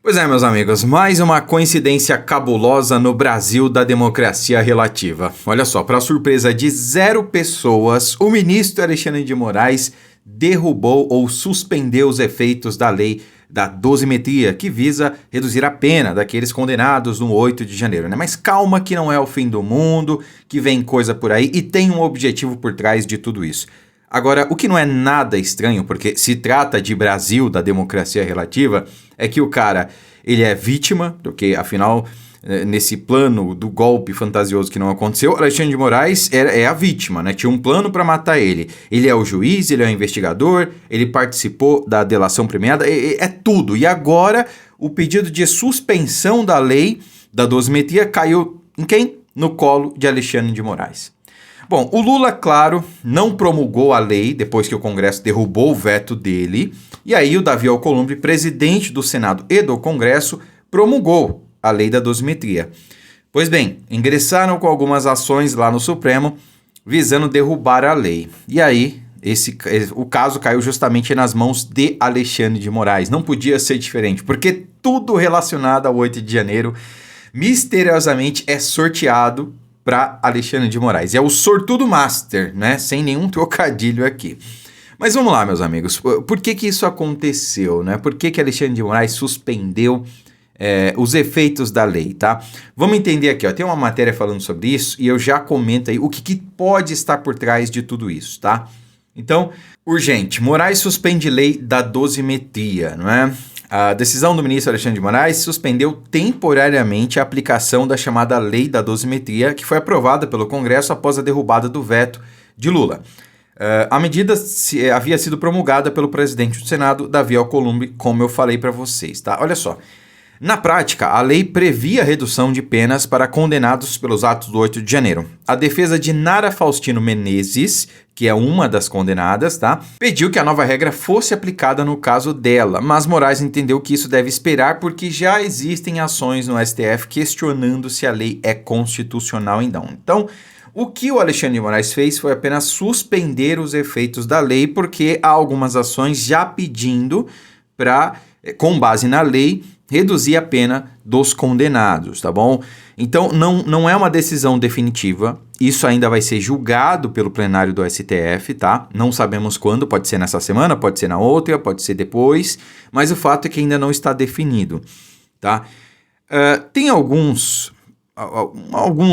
Pois é, meus amigos, mais uma coincidência cabulosa no Brasil da democracia relativa. Olha só, para surpresa de 0 pessoas, o ministro Alexandre de Moraes derrubou ou suspendeu os efeitos da lei da dosimetria, que visa reduzir a pena daqueles condenados no 8 de janeiro, né? Mas calma que não é o fim do mundo, que vem coisa por aí e tem um objetivo por trás de tudo isso. Agora, o que não é nada estranho, porque se trata de Brasil, da democracia relativa, é que o cara, ele é vítima, porque afinal, nesse plano do golpe fantasioso que não aconteceu, Alexandre de Moraes é a vítima, né? Tinha um plano para matar ele. Ele é o juiz, ele é o investigador, ele participou da delação premiada, é tudo. E agora, o pedido de suspensão da lei da dosimetria caiu em quem? No colo de Alexandre de Moraes. Bom, o Lula, claro, não promulgou a lei depois que o Congresso derrubou o veto dele. E aí o Davi Alcolumbre, presidente do Senado e do Congresso, promulgou a lei da dosimetria. Pois bem, ingressaram com algumas ações lá no Supremo visando derrubar a lei. E aí o caso caiu justamente nas mãos de Alexandre de Moraes. Não podia ser diferente, porque tudo relacionado ao 8 de janeiro misteriosamente é sorteado para Alexandre de Moraes. É o sortudo master, né? Sem nenhum trocadilho aqui. Mas vamos lá, meus amigos. Por que isso aconteceu, né? Por que Alexandre de Moraes suspendeu os efeitos da lei, tá? Vamos entender aqui, ó. Tem uma matéria falando sobre isso e eu já comento aí o que pode estar por trás de tudo isso, tá? Então, urgente. Moraes suspende lei da dosimetria, não é? A decisão do ministro Alexandre de Moraes suspendeu temporariamente a aplicação da chamada Lei da Dosimetria, que foi aprovada pelo Congresso após a derrubada do veto de Lula. A medida havia sido promulgada pelo presidente do Senado, Davi Alcolumbre, como eu falei para vocês, tá? Olha só. Na prática, a lei previa a redução de penas para condenados pelos atos do 8 de janeiro. A defesa de Nara Faustino Menezes, que é uma das condenadas, tá, pediu que a nova regra fosse aplicada no caso dela, mas Moraes entendeu que isso deve esperar porque já existem ações no STF questionando se a lei é constitucional ou não. Então, o que o Alexandre de Moraes fez foi apenas suspender os efeitos da lei, porque há algumas ações já pedindo para, com base na lei, reduzir a pena dos condenados, tá bom? Então, não é uma decisão definitiva, isso ainda vai ser julgado pelo plenário do STF, tá? Não sabemos quando, pode ser nessa semana, pode ser na outra, pode ser depois, mas o fato é que ainda não está definido, tá? Tem alguns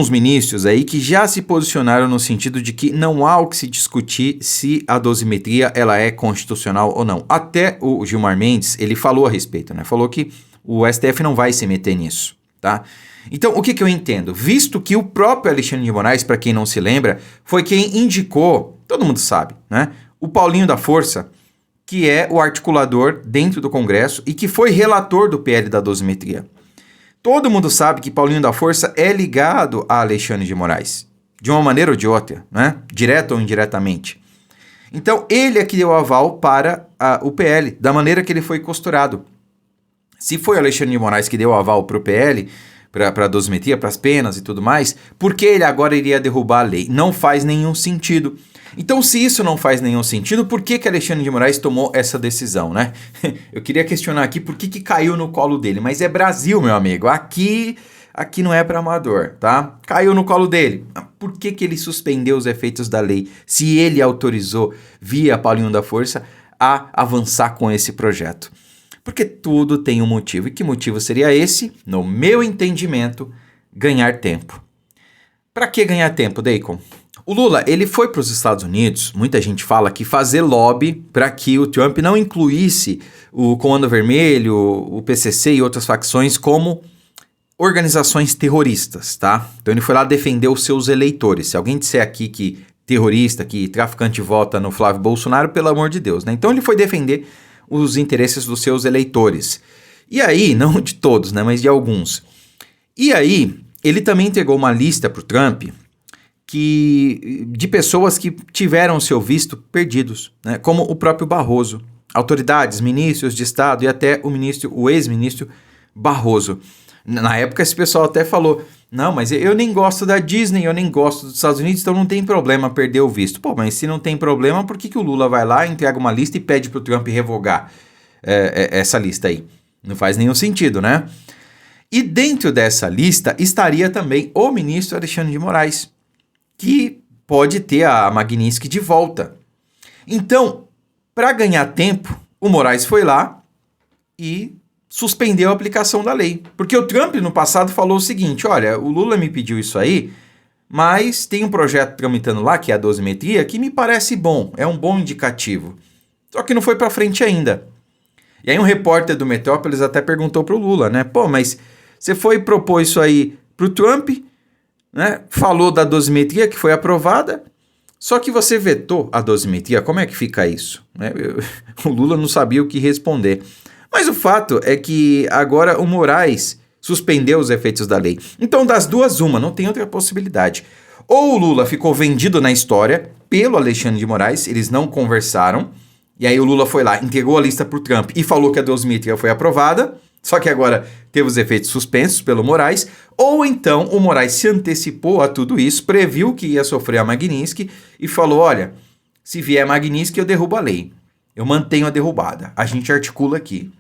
ministros aí que já se posicionaram no sentido de que não há o que se discutir se a dosimetria ela é constitucional ou não. Até o Gilmar Mendes, ele falou a respeito, né? Falou que o STF não vai se meter nisso, tá? Então, o que eu entendo? Visto que o próprio Alexandre de Moraes, para quem não se lembra, foi quem indicou, todo mundo sabe, né? O Paulinho da Força, que é o articulador dentro do Congresso e que foi relator do PL da dosimetria. Todo mundo sabe que Paulinho da Força é ligado a Alexandre de Moraes, de uma maneira ou de outra, né? Direta ou indiretamente. Então, ele é que deu aval para o PL, da maneira que ele foi costurado. Se foi Alexandre de Moraes que deu aval para o PL, para a dosimetria, para as penas e tudo mais, por que ele agora iria derrubar a lei? Não faz nenhum sentido. Então, se isso não faz nenhum sentido, por que Alexandre de Moraes tomou essa decisão, né? Eu queria questionar aqui por que caiu no colo dele, mas é Brasil, meu amigo. Aqui não é para amador, tá? Caiu no colo dele. Por que ele suspendeu os efeitos da lei, se ele autorizou, via Paulinho da Força, a avançar com esse projeto? Porque tudo tem um motivo. E que motivo seria esse? No meu entendimento, ganhar tempo. Para que ganhar tempo, Deacon? O Lula, ele foi para os Estados Unidos, muita gente fala que fazer lobby para que o Trump não incluísse o Comando Vermelho, o PCC e outras facções como organizações terroristas, tá? Então ele foi lá defender os seus eleitores. Se alguém disser aqui que terrorista, que traficante vota no Flávio Bolsonaro, pelo amor de Deus, né? Então ele foi defender os interesses dos seus eleitores. E aí, não de todos, né, mas de alguns. E aí, ele também entregou uma lista para o Trump de pessoas que tiveram seu visto perdidos, né, como o próprio Barroso, autoridades, ministros de Estado e até o ex-ministro Barroso. Na época, esse pessoal até falou, não, mas eu nem gosto da Disney, eu nem gosto dos Estados Unidos, então não tem problema perder o visto. Pô, mas se não tem problema, por que o Lula vai lá, entrega uma lista e pede para o Trump revogar essa lista aí? Não faz nenhum sentido, né? E dentro dessa lista estaria também o ministro Alexandre de Moraes, que pode ter a Magnitsky de volta. Então, para ganhar tempo, o Moraes foi lá e suspendeu a aplicação da lei. Porque o Trump, no passado, falou o seguinte, olha, o Lula me pediu isso aí, mas tem um projeto tramitando lá, que é a dosimetria, que me parece bom, é um bom indicativo. Só que não foi para frente ainda. E aí um repórter do Metrópolis até perguntou pro Lula, né? Pô, mas você foi propor isso aí pro Trump, né? Falou da dosimetria que foi aprovada, só que você vetou a dosimetria. Como é que fica isso? O Lula não sabia o que responder. Mas o fato é que agora o Moraes suspendeu os efeitos da lei. Então, das duas, uma, não tem outra possibilidade. Ou o Lula ficou vendido na história pelo Alexandre de Moraes, eles não conversaram, e aí o Lula foi lá, entregou a lista pro Trump e falou que a dosimetria foi aprovada, só que agora teve os efeitos suspensos pelo Moraes, ou então o Moraes se antecipou a tudo isso, previu que ia sofrer a Magnitsky e falou, olha, se vier Magnitsky eu derrubo a lei, eu mantenho a derrubada, a gente articula aqui,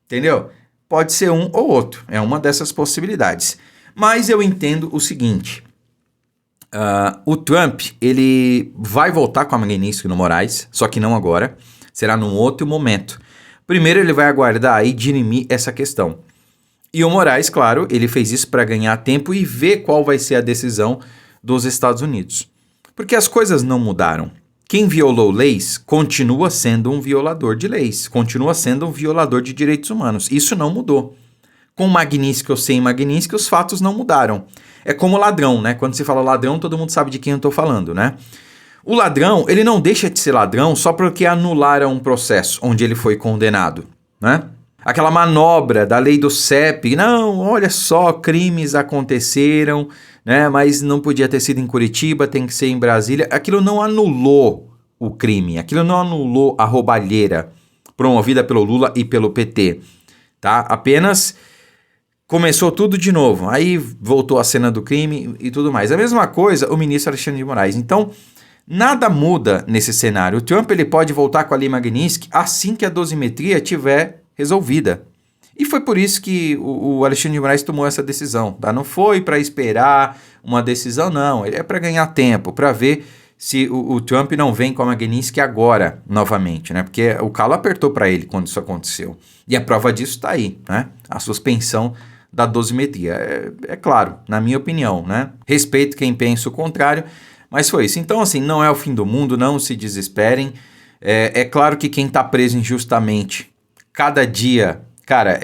entendeu? Pode ser um ou outro, é uma dessas possibilidades. Mas eu entendo o seguinte, o Trump, ele vai voltar com a Magnitsky no Moraes, só que não agora, será num outro momento. Primeiro ele vai aguardar e dirimir essa questão. E o Moraes, claro, ele fez isso para ganhar tempo e ver qual vai ser a decisão dos Estados Unidos. Porque as coisas não mudaram. Quem violou leis continua sendo um violador de leis, continua sendo um violador de direitos humanos. Isso não mudou. Com Magnitsky ou sem Magnitsky, os fatos não mudaram. É como ladrão, né? Quando se fala ladrão, todo mundo sabe de quem eu estou falando, né? O ladrão, ele não deixa de ser ladrão só porque anularam um processo onde ele foi condenado, né? Aquela manobra da lei do CEP, não, olha só, crimes aconteceram, né? Mas não podia ter sido em Curitiba, tem que ser em Brasília. Aquilo não anulou o crime, aquilo não anulou a roubalheira promovida pelo Lula e pelo PT, tá? Apenas começou tudo de novo, aí voltou a cena do crime e tudo mais. A mesma coisa o ministro Alexandre de Moraes. Então, nada muda nesse cenário. O Trump ele pode voltar com a lei Magnitsky assim que a dosimetria estiver resolvida. E foi por isso que o Alexandre de Moraes tomou essa decisão. Tá? Não foi para esperar uma decisão, não. Ele é para ganhar tempo, para ver se o Trump não vem com a Magnitsky agora, novamente, né? Porque o calo apertou para ele quando isso aconteceu. E a prova disso está aí, né? A suspensão da dosimetria. É claro, na minha opinião, né? Respeito quem pensa o contrário, mas foi isso. Então, assim, não é o fim do mundo, não se desesperem. É claro que quem está preso injustamente, cada dia, cara,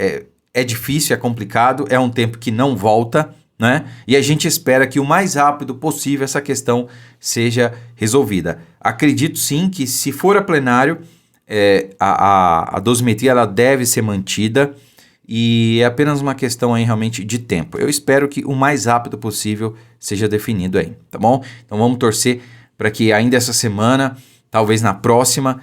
é difícil, é complicado, é um tempo que não volta, né? E a gente espera que o mais rápido possível essa questão seja resolvida. Acredito sim que se for a plenário, a dosimetria ela deve ser mantida e é apenas uma questão aí realmente de tempo. Eu espero que o mais rápido possível seja definido aí, tá bom? Então vamos torcer para que ainda essa semana, talvez na próxima,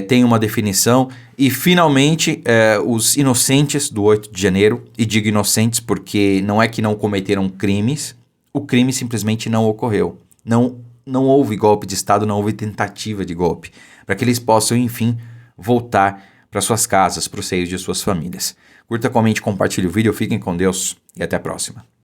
tenha uma definição e finalmente os inocentes do 8 de janeiro, e digo inocentes porque não é que não cometeram crimes, o crime simplesmente não ocorreu. Não houve golpe de Estado, não houve tentativa de golpe, para que eles possam, enfim, voltar para suas casas, para os seios de suas famílias. Curta, comente, compartilhe o vídeo, fiquem com Deus e até a próxima.